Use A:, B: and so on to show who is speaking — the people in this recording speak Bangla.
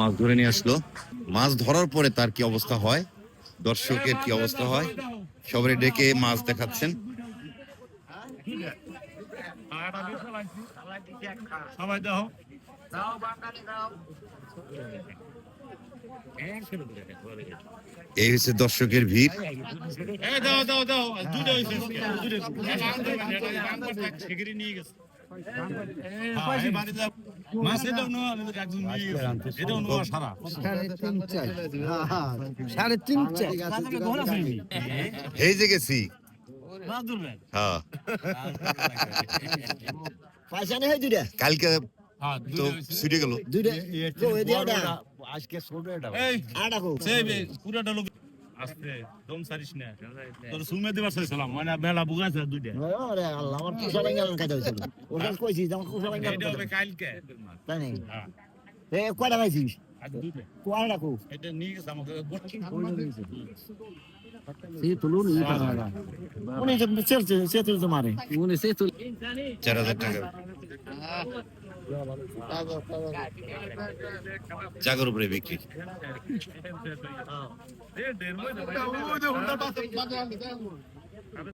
A: মাছ ধরে নিয়ে আসলো। মাছ ধরার পরে তার কি অবস্থা হয়, দর্শকের কি অবস্থা হয়, সবাই ডেকে মাছ দেখাচ্ছেন। এই হচ্ছে দর্শকের ভিড়। এই যে গেছি, হ্যাঁ কালকে তো ছুটে গেল।
B: আজকে ছোট এটা
C: আস্তে দম সারিস না তোর সুমে দিবার চাইছিলাম মানে বেলা বুগাছে দুইটা
B: আরে আল্লাহ আমার কুশালাঙ্গ গেল কাজ হইছিল ওটা কইছি যে আমার কুশালাঙ্গ
C: এটা হবে কালকে
B: তাই নাই
C: হ্যাঁ
B: এ কয়টা পাইছিস
C: আজ দুইটা
B: কোয়া রাখো
C: এটা নিয়ে গেছে আমাকে
B: সে তুলুন উনি যে চলছে সে তুলতে মারে উনি সে তুল
A: 4000 টাকা জাগর উপরে বিক্রি।
C: ঢের